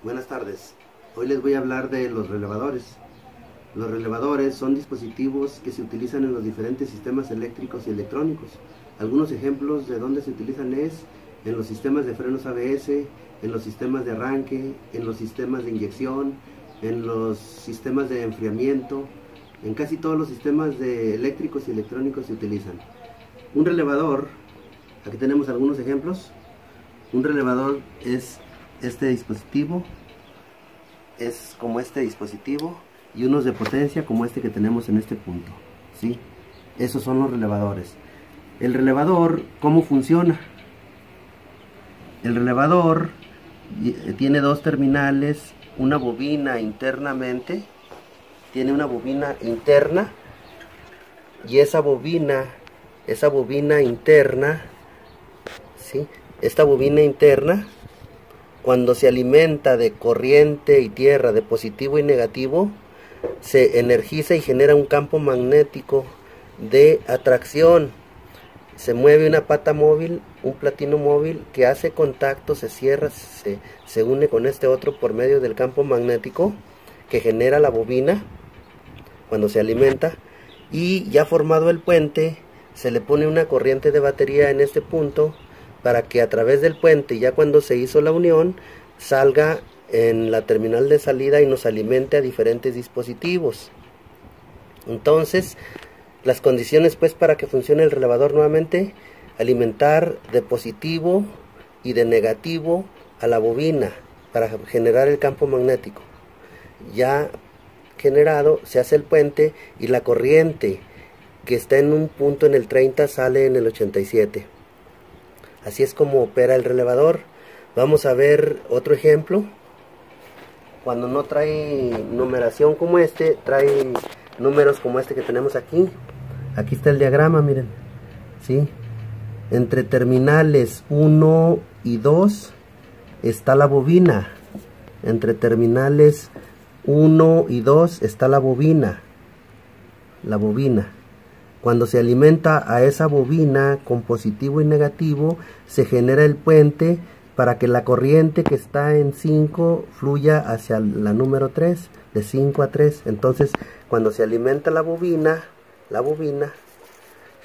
Buenas tardes. Hoy les voy a hablar de los relevadores. Los relevadores son dispositivos que se utilizan en los diferentes sistemas eléctricos y electrónicos. Algunos ejemplos de dónde se utilizan es en los sistemas de frenos ABS, en los sistemas de arranque, en los sistemas de inyección, en los sistemas de enfriamiento. En casi todos los sistemas eléctricos y electrónicos se utilizan. Un relevador, aquí tenemos algunos ejemplos. Un relevador es este dispositivo, es como este dispositivo, y unos de potencia como este que tenemos en este punto, ¿sí? Esos son los relevadores. El relevador, ¿cómo funciona? El relevador tiene dos terminales, una bobina internamente, tiene una bobina interna, y esa bobina interna, ¿sí? Esta bobina interna, cuando se alimenta de corriente y tierra, de positivo y negativo, se energiza y genera un campo magnético de atracción. Se mueve una pata móvil, un platino móvil que hace contacto, se cierra, se une con este otro por medio del campo magnético que genera la bobina cuando se alimenta, y ya formado el puente se le pone una corriente de batería en este punto para que a través del puente, ya cuando se hizo la unión, salga en la terminal de salida y nos alimente a diferentes dispositivos. Entonces, las condiciones pues para que funcione el relevador nuevamente: alimentar de positivo y de negativo a la bobina para generar el campo magnético. Ya generado, se hace el puente y la corriente que está en un punto en el 30 sale en el 87. Así es como opera el relevador. Vamos a ver otro ejemplo. Cuando no trae numeración como este, trae números como este que tenemos aquí. Aquí está el diagrama, miren, ¿sí? Entre terminales 1 y 2 está la bobina. Entre terminales 1 y 2 está la bobina. Cuando se alimenta a esa bobina con positivo y negativo, se genera el puente para que la corriente que está en 5 fluya hacia la número 3, de 5 a 3. Entonces, cuando se alimenta la bobina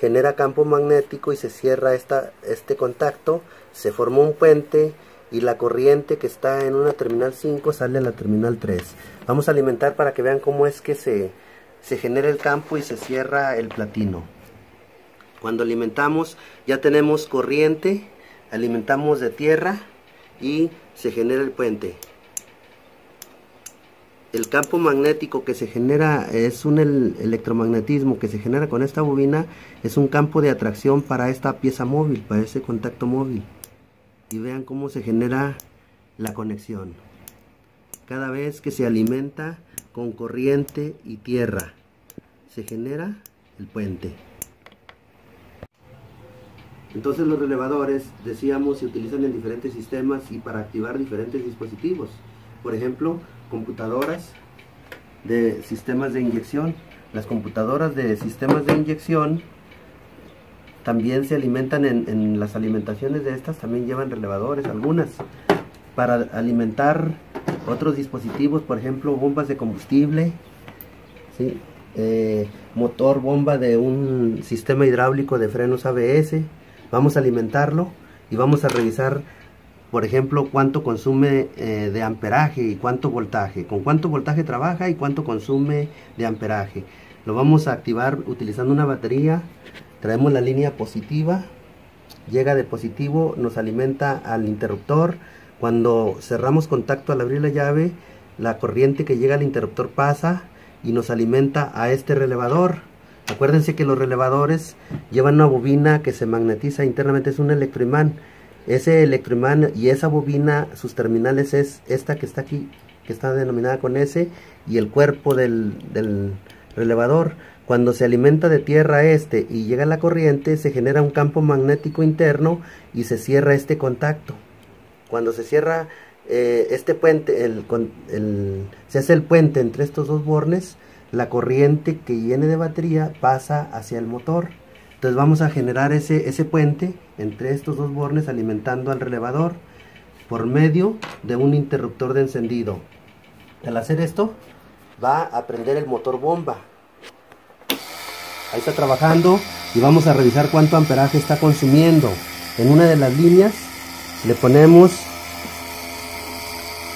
genera campo magnético y se cierra este contacto, se forma un puente y la corriente que está en una terminal 5 sale a la terminal 3. Vamos a alimentar para que vean cómo es que se genera el campo y se cierra el platino. Cuando alimentamos ya tenemos corriente, alimentamos de tierra y se genera el puente. El campo magnético que se genera es un electromagnetismo que se genera con esta bobina, es un campo de atracción para esta pieza móvil, para ese contacto móvil. Y vean cómo se genera la conexión. Cada vez que se alimenta con corriente y tierra, se genera el puente. Entonces los relevadores, decíamos, se utilizan en diferentes sistemas y para activar diferentes dispositivos. Por ejemplo, computadoras de sistemas de inyección. Las computadoras de sistemas de inyección también se alimentan en las alimentaciones de estas, también llevan relevadores, algunas. Para alimentar otros dispositivos, por ejemplo, bombas de combustible, ¿sí? Motor bomba de un sistema hidráulico de frenos ABS. Vamos a alimentarlo y vamos a revisar, por ejemplo, cuánto consume de amperaje y cuánto voltaje, con cuánto voltaje trabaja y cuánto consume de amperaje. Lo vamos a activar utilizando una batería. Traemos la línea positiva, llega de positivo, nos alimenta al interruptor. Cuando cerramos contacto al abrir la llave, la corriente que llega al interruptor pasa y nos alimenta a este relevador. Acuérdense que los relevadores llevan una bobina que se magnetiza internamente, es un electroimán. Ese electroimán y esa bobina, sus terminales es esta que está aquí, que está denominada con S, y el cuerpo del relevador. Cuando se alimenta de tierra y llega la corriente, se genera un campo magnético interno y se cierra este contacto. Cuando se cierra este puente, se hace el puente entre estos dos bornes, la corriente que viene de batería pasa hacia el motor. Entonces vamos a generar ese puente entre estos dos bornes alimentando al relevador. por medio de un interruptor de encendido. Al hacer esto va a prender el motor bomba. Ahí está trabajando y vamos a revisar cuánto amperaje está consumiendo. En una de las líneas le ponemos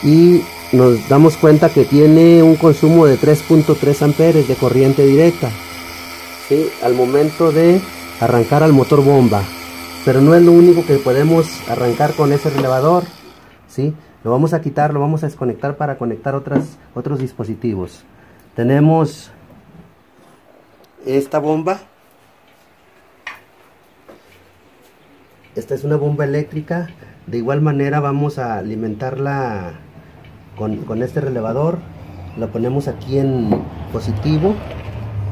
y nos damos cuenta que tiene un consumo de 3.3 amperes de corriente directa, ¿sí? Al momento de arrancar al motor bomba. Pero no es lo único que podemos arrancar con ese relevador, ¿sí? Lo vamos a quitar, lo vamos a desconectar para conectar otros dispositivos. Tenemos esta bomba. Esta es una bomba eléctrica. De igual manera vamos a alimentarla con este relevador. La ponemos aquí en positivo.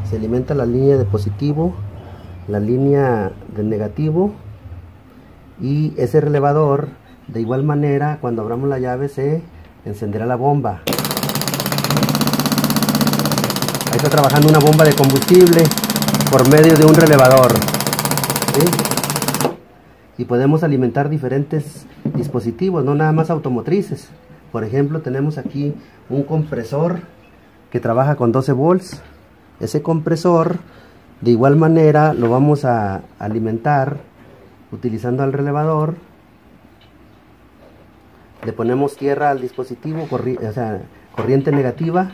Se alimenta la línea de positivo, la línea de negativo, y ese relevador, de igual manera, cuando abramos la llave se encenderá la bomba. Ahí está trabajando una bomba de combustible por medio de un relevador, ¿sí? Y podemos alimentar diferentes dispositivos, no nada más automotrices. Por ejemplo, tenemos aquí un compresor que trabaja con 12 volts. Ese compresor, de igual manera, lo vamos a alimentar utilizando el relevador. Le ponemos tierra al dispositivo, corriente negativa,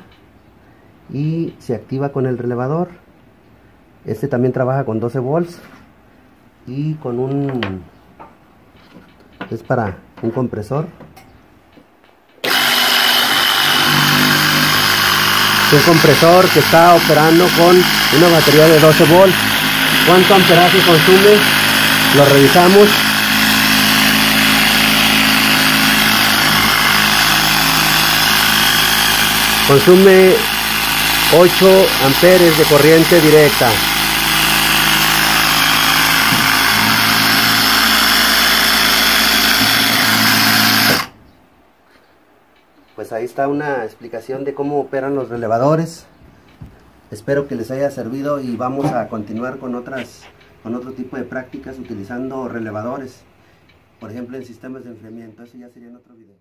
y se activa con el relevador. Este también trabaja con 12 volts y con es para un compresor. Es un compresor que está operando con una batería de 12 volts. ¿Cuánto amperaje consume? Lo revisamos. Consume 8 amperes de corriente directa. Pues ahí está una explicación de cómo operan los relevadores. Espero que les haya servido y vamos a continuar con otro tipo de prácticas utilizando relevadores, por ejemplo en sistemas de enfriamiento. Eso ya sería en otro video.